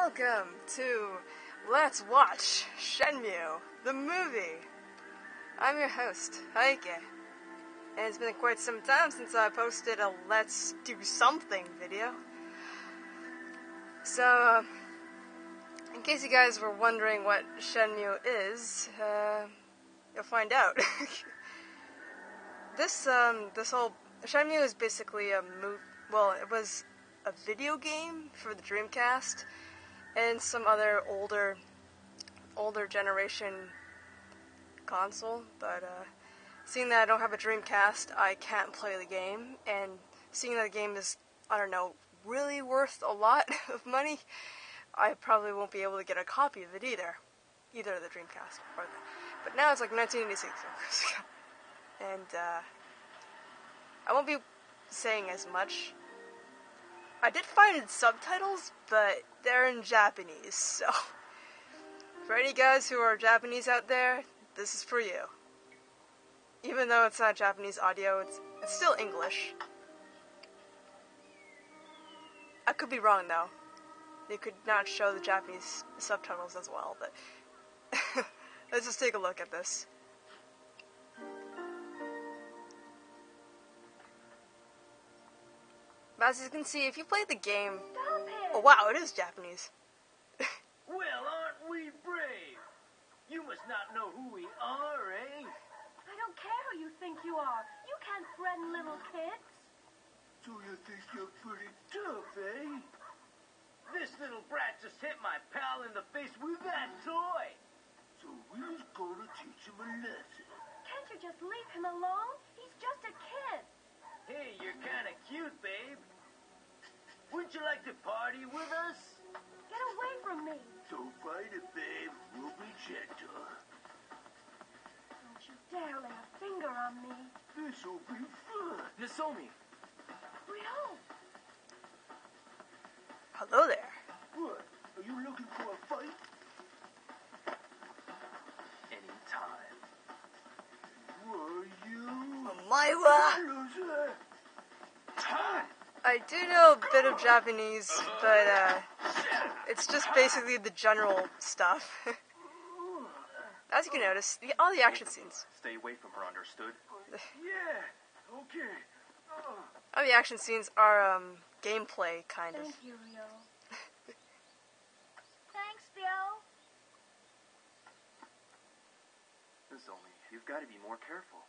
welcome to Let's Watch Shenmue The Movie. I'm your host, Heike, and it's been quite some time since I posted a Let's Do Something video. So, in case you guys were wondering what Shenmue is, you'll find out. This whole Shenmue is basically a it was a video game for the Dreamcast and some other older generation console, but seeing that I don't have a Dreamcast, I can't play the game, and seeing that the game is, I don't know, really worth a lot of money, I probably won't be able to get a copy of it either the Dreamcast or but now it's like 1986, and I won't be saying as much. I did find subtitles, but they're in Japanese, so for any guys who are Japanese out there, this is for you. Even though it's not Japanese audio, it's still English. I could be wrong though. They could not show the Japanese subtitles as well, but let's just take a look at this. As you can see, if you play the game... Oh wow, it is Japanese. Well, aren't we brave? You must not know who we are, eh? I don't care who you think you are. You can't threaten little kids. So you think you're pretty tough, eh? This little brat just hit my pal in the face with that toy. So we're gonna teach him a lesson. Can't you just leave him alone? He's just a kid. Hey, you're kind of cute, babe. Wouldn't you like to party with us? Get away from me. Don't fight it, babe. We'll be gentle. Don't you dare lay a finger on me. This'll be fun. Nasomi. Ryo. Hello there. What? Are you looking for a fight? Anytime. Were you? Maiwa! I do know a bit of Japanese, but it's just basically the general stuff. As you can notice, all the action scenes. Stay away from her, understood? Yeah, okay. All the action scenes are gameplay, kind of. Thank you, Ryo. Thanks, Bill. Nozomi, you've got to be more careful.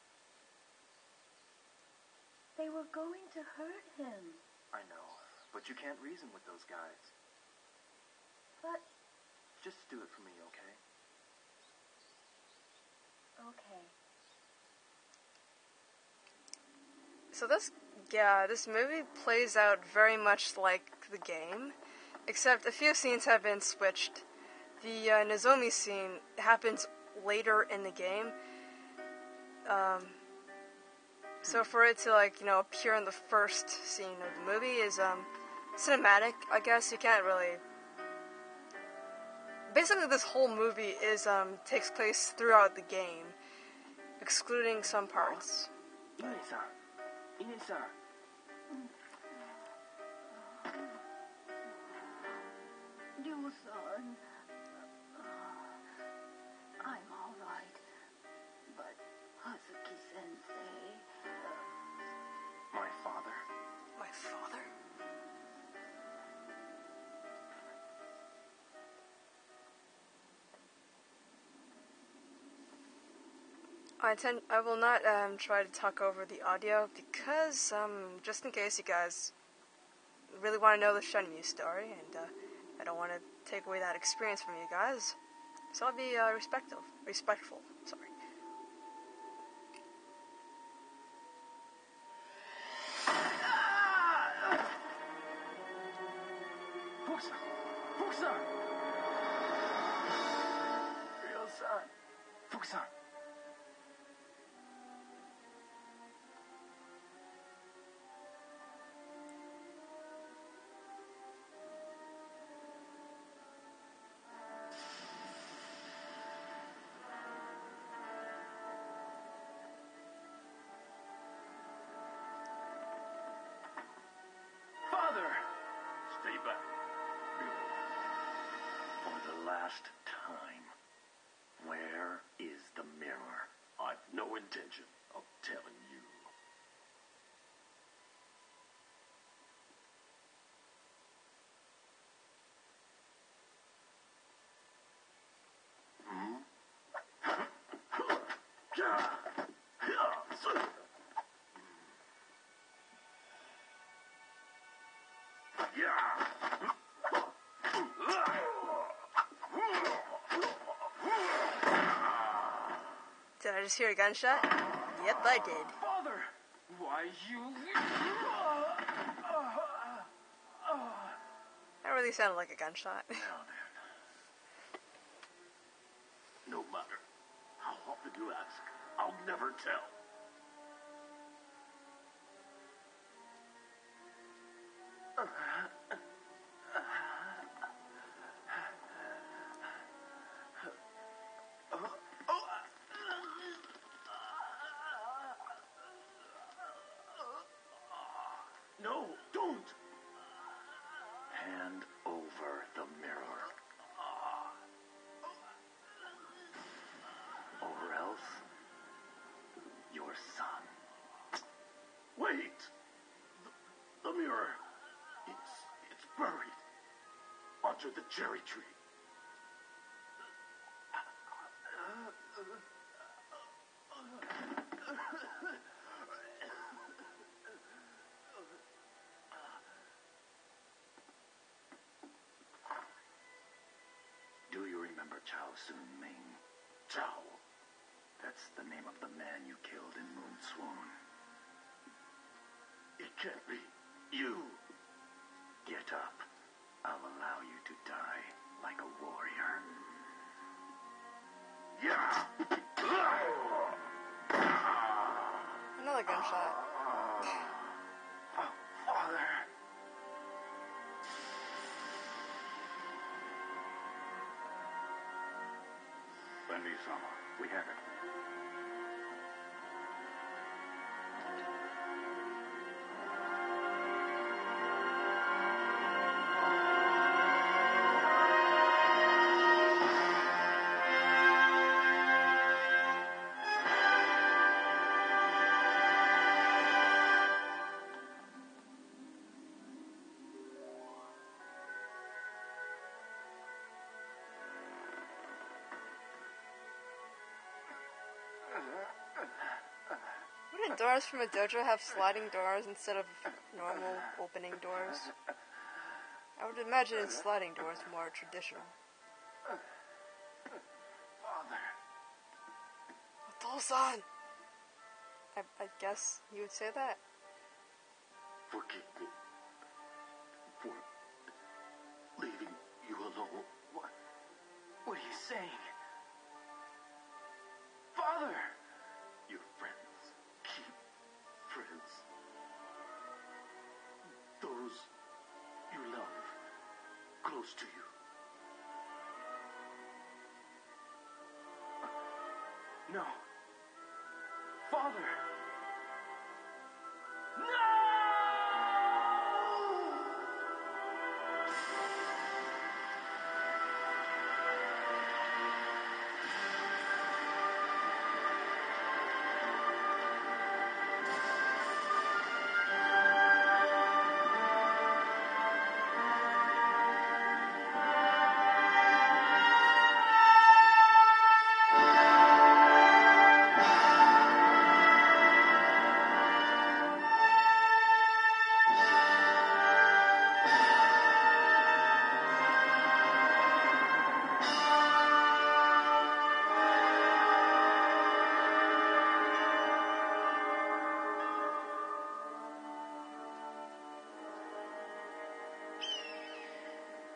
They were going to hurt him. I know, but you can't reason with those guys. But... Just do it for me, okay? Okay. So this movie plays out very much like the game, except a few scenes have been switched. The Nozomi scene happens later in the game. So for it to, appear in the first scene of the movie is, cinematic, I guess. You can't really... Basically, this whole movie takes place throughout the game, excluding some parts. Ine-san. Ryo-san. I'm all right. But Hazuki-sensei... My father? My father? I will not try to talk over the audio because just in case you guys really want to know the Shenmue story, and I don't want to take away that experience from you guys, so I'll be respectful. Sorry. Fukusan! Ryo-san! Fukusan! Father! Stay back. last time. Where is the mirror? I've no intention of telling you. Did I just hear a gunshot? Yep, I did. Father! Why, you... That really sounded like a gunshot. Now then. No matter how often you ask, I'll never tell. No, don't! Hand over the mirror. Or else, your son. Wait! The mirror. It's buried. Under the cherry tree. Do you remember Chao Soon-Ming? Chao. That's the name of the man you killed in Moon Swoon. It can't be you. Get up. I'll allow you to die like a warrior. Yeah. Another gunshot. Father. Bendy-sama, we have it. Wouldn't doors from a dojo have sliding doors instead of normal opening doors? I would imagine sliding doors more traditional. Father. Otosan! I guess you would say that. Forgive me for leaving you alone. What are you saying? Father! Your friends keep friends. Those you love close to you. No. Father! No!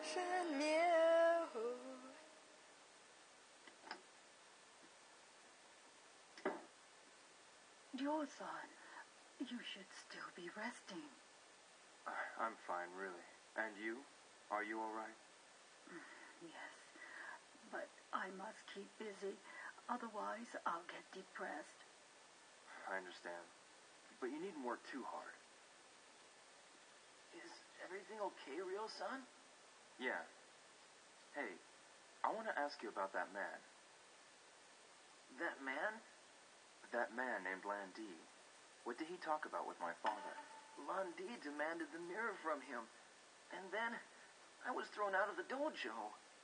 Shenmue. Ryo-san, you should still be resting. I'm fine, really. And you? Are you all right? Yes, but I must keep busy. Otherwise, I'll get depressed. I understand. But you needn't work too hard. Is everything okay, Ryo-san? Yeah. Hey, I want to ask you about that man. That man? That man named Landy. What did he talk about with my father? Landy demanded the mirror from him. And then I was thrown out of the dojo.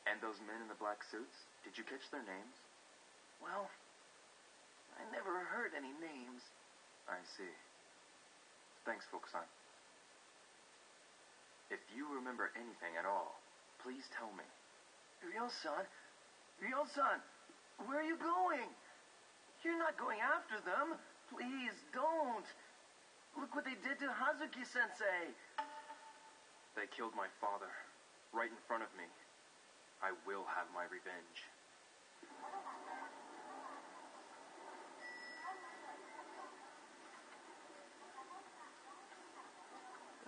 And those men in the black suits? Did you catch their names? Well, I never heard any names. I see. Thanks, Fukusan. If you remember anything at all, please tell me. Ryo-san, where are you going? You're not going after them. Please don't. Look what they did to Hazuki-sensei. They killed my father, right in front of me. I will have my revenge.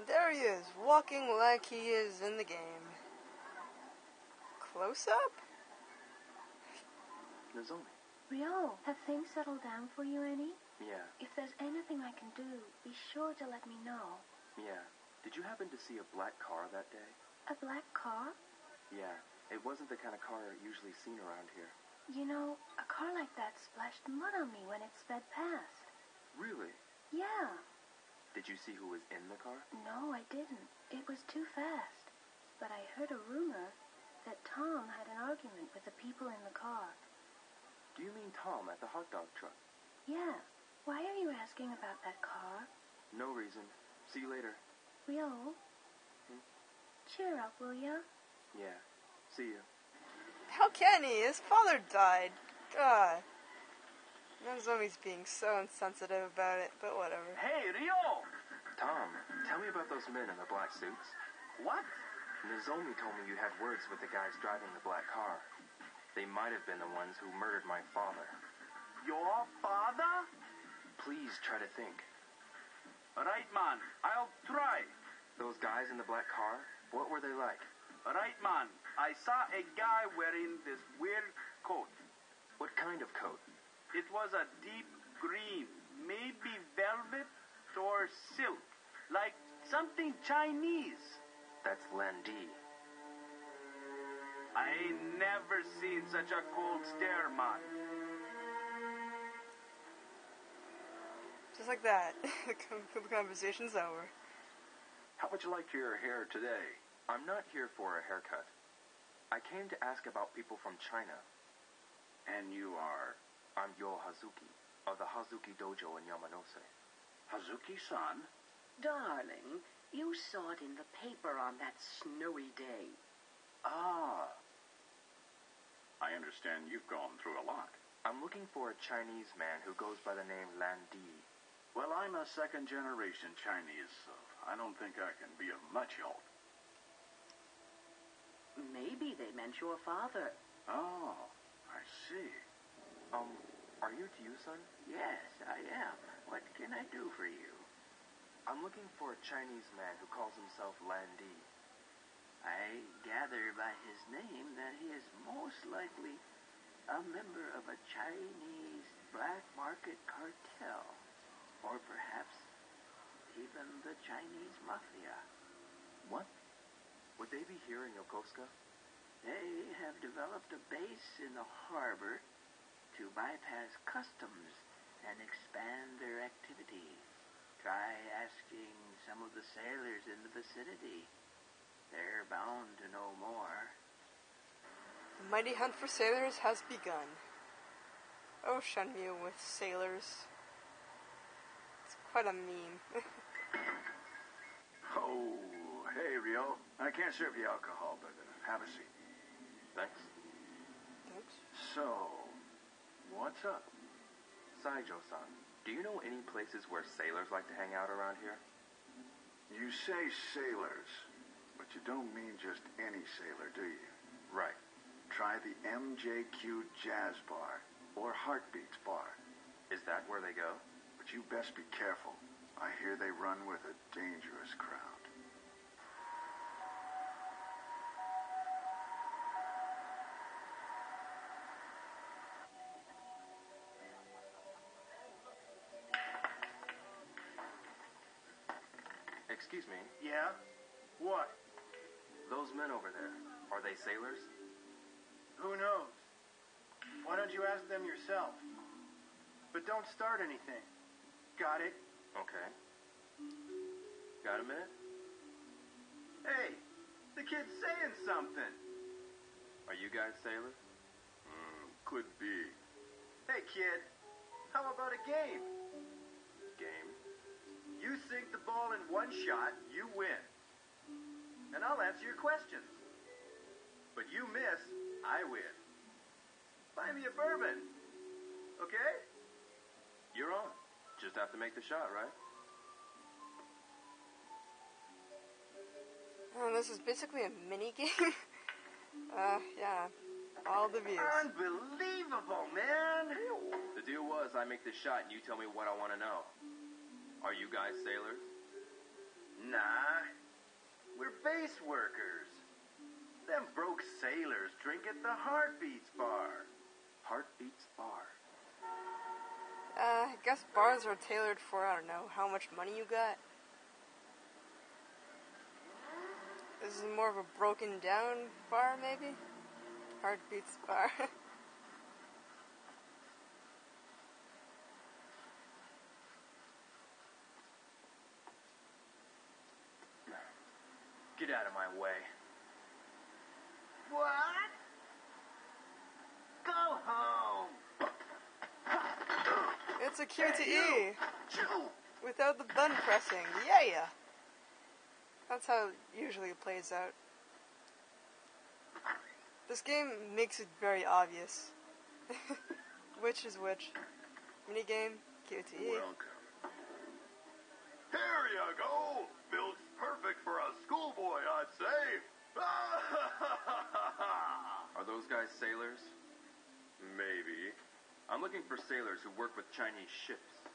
There he is, walking like he is in the game. Close up? Nozomi. Ryo, have things settled down for you any? Yeah, If there's anything I can do, be sure to let me know. yeah. Did you happen to see a black car that day? A black car? Yeah, it wasn't the kind of car usually seen around here. You know, a car like that splashed mud on me when it sped past. Really? Yeah. Did you see who was in the car? No, I didn't. It was too fast. But I heard a rumor that Tom had an argument with the people in the car. Do you mean Tom at the hot dog truck? Yeah. Why are you asking about that car? No reason. See you later. Ryo? Cheer up, will ya? Yeah. See you. How can he? His father died. God. Nozomi's being so insensitive about it, but whatever. Hey, Ryo! Tom, tell me about those men in the black suits. What? Nozomi told me you had words with the guys driving the black car. They might have been the ones who murdered my father. Your father? Please try to think. Right, man. I'll try. Those guys in the black car, what were they like? Right, man. I saw a guy wearing this weird coat. What kind of coat? It was a deep green, maybe velvet or silk, like something Chinese. That's Landy. I ain't never seen such a cold stare, man. Just like that. The conversation's over. How would you like your hair today? I'm not here for a haircut. I came to ask about people from China. And you are I'm Yo Hazuki, of the Hazuki Dojo in Yamanose. Hazuki-san? Darling, you saw it in the paper on that snowy day. Ah. I understand you've gone through a lot. I'm looking for a Chinese man who goes by the name Landy. Well, I'm a second-generation Chinese, so I don't think I can be of much help. Maybe they meant your father. Oh, I see. Are you Ryu-san? Yes, I am. What can I do for you? I'm looking for a Chinese man who calls himself Landy. I gather by his name that he is most likely a member of a Chinese black market cartel. Or perhaps even the Chinese mafia. What? Would they be here in Yokosuka? They have developed a base in the harbor to bypass customs and expand their activities. Try asking some of the sailors in the vicinity. They're bound to know more. The mighty hunt for sailors has begun. Oh, Shenmue with sailors. It's quite a meme. Oh, hey, Ryo. I can't serve you alcohol, but have a seat. Thanks. Thanks. So, what's up? Saijo-san, do you know any places where sailors like to hang out around here? You say sailors, but you don't mean just any sailor, do you? Right. Try the MJQ Jazz Bar, or Heartbeats Bar. Is that where they go? But you best be careful. I hear they run with a dangerous crowd. Excuse me, Yeah? What? those men over there, are they sailors? Who knows? Why don't you ask them yourself? But don't start anything. Got it? Okay. Got a minute? Hey, the kid's saying something. Are you guys sailors? Could be. Hey, kid. How about a game? Game? You sink the ball in one shot, you win. And I'll answer your questions. But you miss, I win. Buy me a bourbon. Okay? You're on. Just have to make the shot, right? This is basically a mini game. Yeah. All the views. Unbelievable, man! The deal was I make the shot and you tell me what I want to know. Are you guys sailors? Nah. We're base workers. Them broke sailors drink at the Heartbeats bar. Heartbeats Bar. I guess bars are tailored for, I don't know, how much money you got. This is more of a broken down bar, maybe? Heartbeats Bar. Get out of my way. What? Go home! It's a QTE! Chew! Without the button pressing. Yeah! That's how it usually plays out. This game makes it very obvious. Which is which. Minigame, QTE. Welcome. Here you go! Built perfect for a schoolboy, I'd say. Are those guys sailors? Maybe. I'm looking for sailors who work with Chinese ships.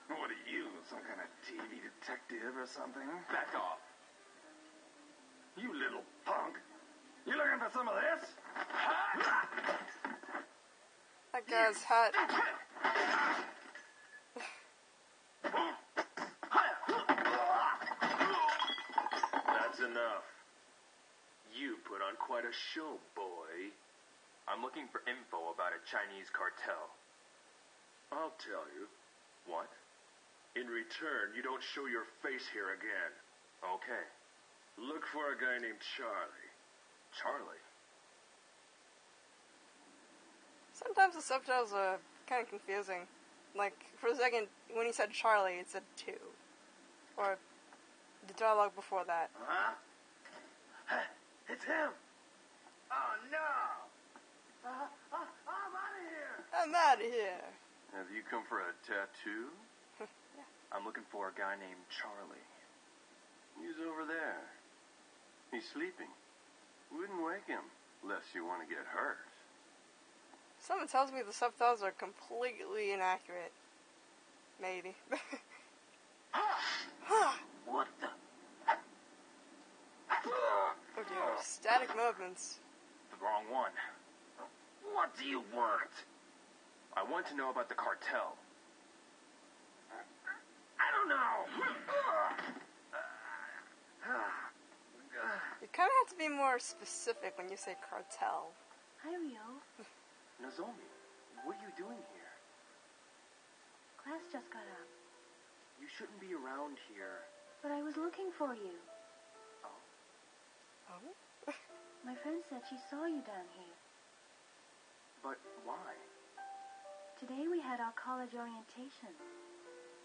What are you, some kind of TV detective or something? Back off. You little punk. You looking for some of this? That guy's hot. That's enough. You put on quite a show, boy. I'm looking for info about a Chinese cartel. I'll tell you. What? In return, you don't show your face here again. Okay. Look for a guy named Charlie. Charlie? Sometimes the subtitles are kind of confusing. Like, for a second, when he said Charlie, it said 2. Or the dialogue before that. Huh? It's him! Oh, no! I'm out of here! I'm out of here! Have you come for a tattoo? I'm looking for a guy named Charlie. He's over there. He's sleeping. Wouldn't wake him, unless you want to get hurt. Someone tells me the subtitles are completely inaccurate. Maybe. What the? Oh dear. Static movements. The wrong one. What do you want? I want to know about the cartel. I don't know. You kind of have to be more specific when you say cartel. Hi, Rio. Nozomi, what are you doing here? Class just got up, You shouldn't be around here. but I was looking for you. Oh? My friend said she saw you down here. But why? Today we had our college orientation,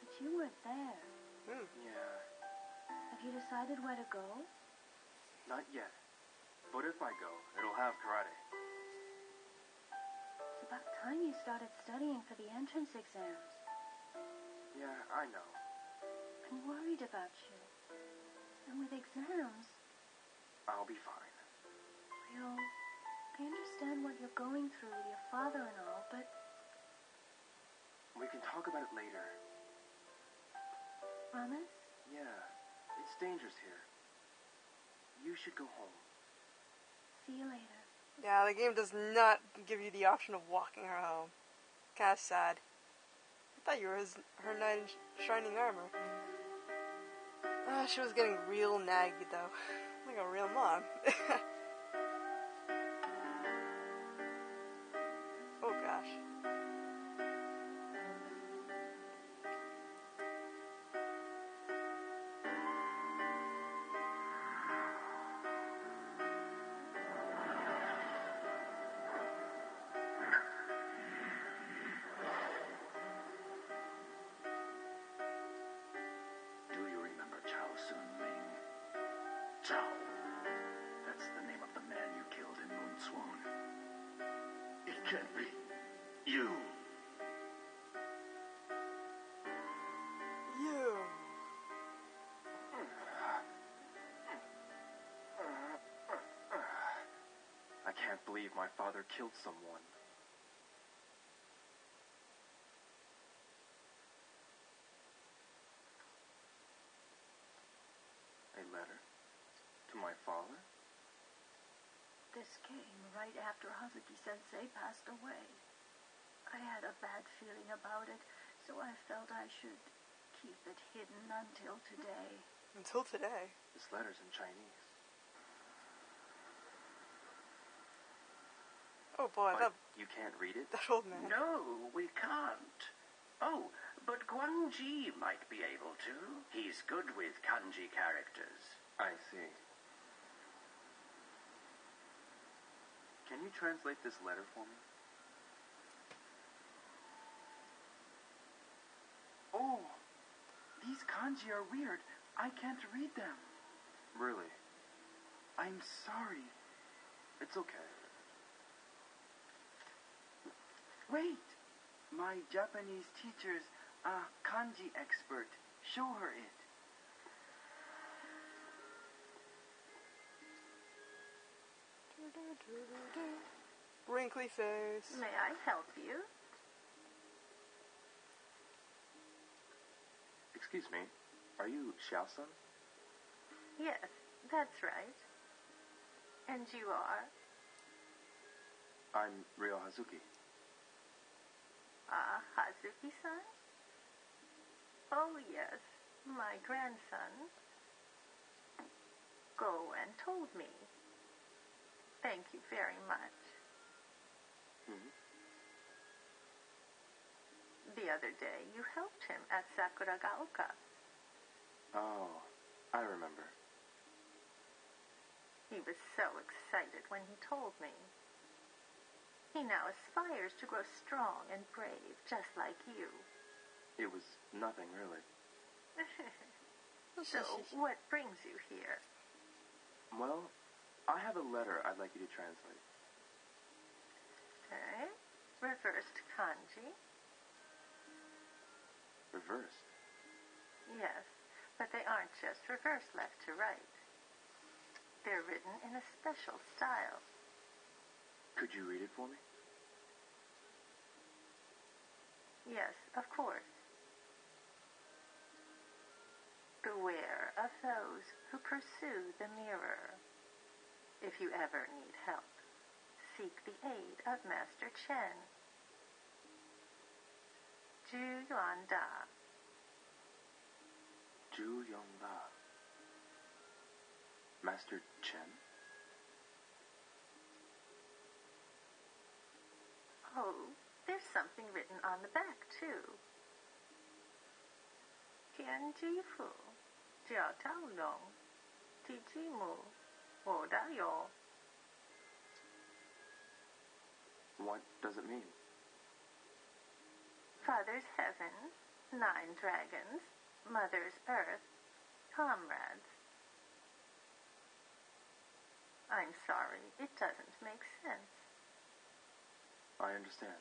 but you weren't there. Yeah, Have you decided where to go? not yet. But if I go, it'll have karate. It's about time you started studying for the entrance exams. Yeah, I know. I'm worried about you. And with exams, I'll be fine. Rio, I understand what you're going through with your father and all, but We can talk about it later. promise? Yeah, it's dangerous here. You should go home. See you later. Yeah, the game does not give you the option of walking her home. Kinda sad. I thought you were her knight in shining armor. She was getting real naggy though. Like a real mom. Chao. That's the name of the man you killed in Moon Swoon. It can't be. You. You. I can't believe my father killed someone. A letter? To my father? This came right after Hazuki-sensei passed away. I had a bad feeling about it, so I felt I should keep it hidden until today. Until today? This letter's in Chinese. Oh boy, But you can't read it? that old man. No, we can't. Oh, but Guangji might be able to. He's good with kanji characters. I see. Can you translate this letter for me? Oh, these kanji are weird. I can't read them. Really? I'm sorry. It's okay. Wait! My Japanese teacher's a kanji expert. Show her it. Wrinkly face. May I help you? Excuse me, are you Xiao-san? Yes, that's right. And you are? I'm Ryo Hazuki. Hazuki-san? Oh, yes, my grandson. Go and told me. Thank you very much. Hmm? The other day, you helped him at Sakuragaoka. Oh, I remember. He was so excited when he told me. He now aspires to grow strong and brave, just like you. It was nothing, really. So, what brings you here? Well, I have a letter I'd like you to translate. Okay. Reversed kanji? Reversed? Yes, but they aren't just reversed left to right. They're written in a special style. Could you read it for me? Yes, of course. Beware of those who pursue the mirror. If you ever need help, seek the aid of Master Chen. Zhu Yuan Da. Zhu Yongda. Master Chen? Oh, there's something written on the back, too. Tianji Fu, Jiao Tao Long, Ti Ji Mu, Wo Da Yo. What does it mean? Father's heaven, 9 dragons, mother's earth, comrades. I'm sorry, it doesn't make sense. I understand.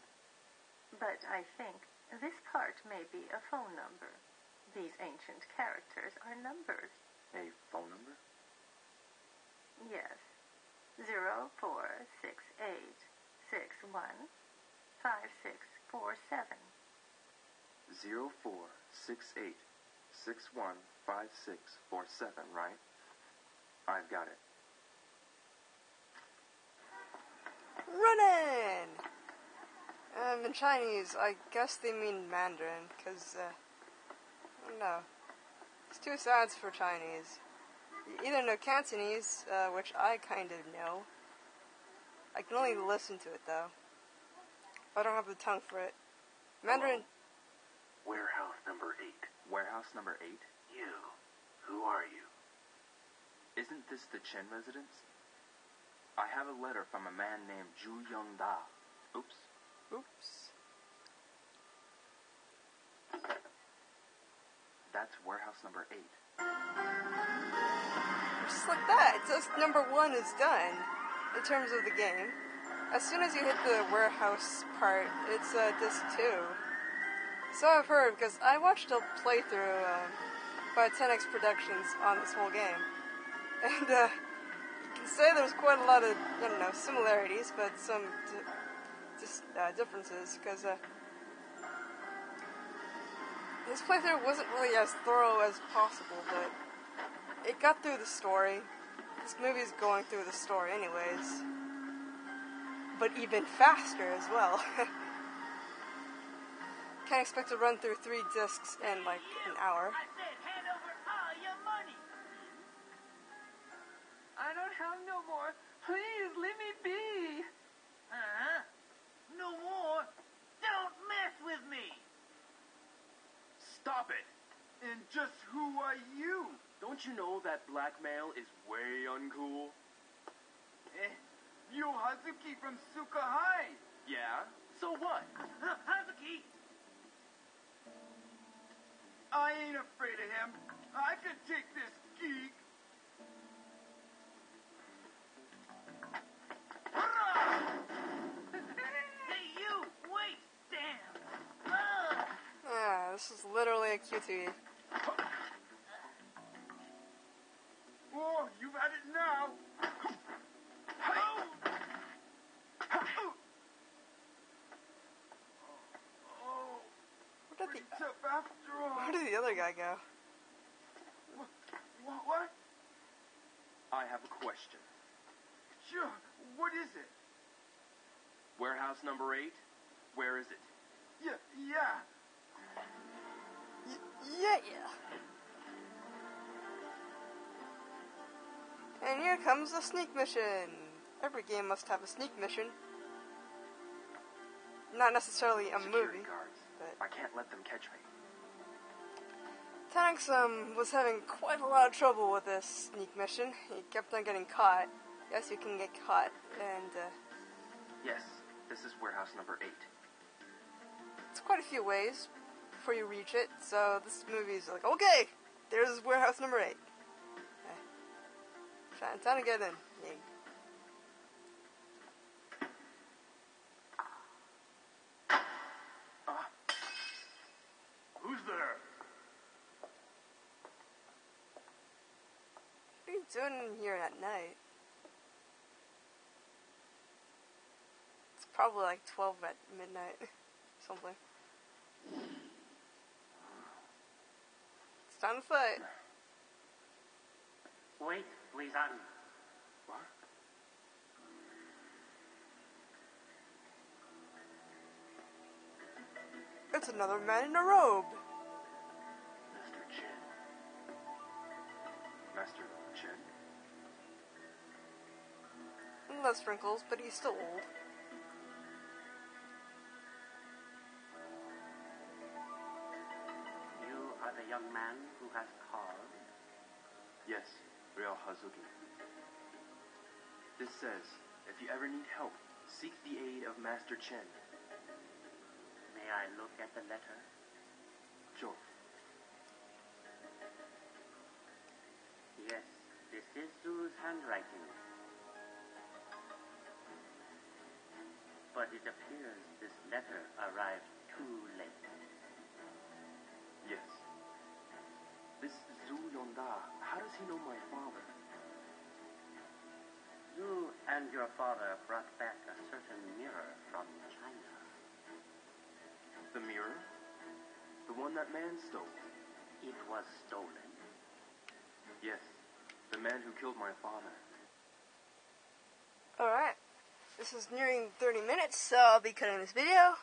But I think this part may be a phone number. These ancient characters are numbered. A phone number? Yes. 0468615647. 0468615647, right? I've got it. Running! In Chinese, I guess they mean Mandarin, because, I don't know. It's too sad for Chinese. You either know Cantonese, which I kind of know. I can only listen to it, though. I don't have the tongue for it. Mandarin... Warehouse number 8. Warehouse number 8? You. Who are you? Isn't this the Chen residence? I have a letter from a man named Zhu Yongda. Oops. Oops. That's warehouse number 8. Just like that. Disc number 1 is done in terms of the game. As soon as you hit the warehouse part, it's disc 2. So I've heard, because I watched a playthrough by 10X Productions on this whole game. And you can say there's quite a lot of, similarities, but some differences, because this playthrough wasn't really as thorough as possible, but it got through the story. This movie's going through the story anyways. But even faster as well. Can't expect to run through 3 discs in like an hour. I said hand over all your money. I don't have no more. Please, leave me be. Huh? No more? Don't mess with me. Stop it! And just who are you? Don't you know that blackmail is way uncool? You Hazuki from Suka High. Yeah? So what? Hazuki! I ain't afraid of him. I can take this geek. Hey, you! Wait! Damn! Ugh. Yeah, this is literally a QTE. Oh, you've had it now. Where did the other guy go? What? I have a question. Sure. What is it? Warehouse number 8? Where is it? Yeah. Yeah. And here comes the sneak mission. Every game must have a sneak mission. Not necessarily a Security movie, guards. but I can't let them catch me. 10X was having quite a lot of trouble with this sneak mission. He kept on getting caught. Yes, you can get caught, and Yes, this is warehouse number 8. it's quite a few ways before you reach it. So this movie's like, okay, there's warehouse number 8. Time to get in. Yay. Who's there? What are you doing in here at night? It's probably like 12 at midnight. Something. It's time to fight. Wait, Blizan. What? It's another man in a robe. Master Chen. Master Chen? Less wrinkles, but he's still old. You are the young man who has called? Yes, real Hazuki. This says, if you ever need help, seek the aid of Master Chen. May I look at the letter? Sure. Yes, this is Zoo's handwriting. But it appears this letter arrived too late. Yes. This Zhu Yongda, how does he know my father? Zoo and your father brought back a certain mirror from China. The mirror? The one that man stole? It was stolen. Yes, the man who killed my father. Alright. This is nearing 30 minutes, so I'll be cutting this video.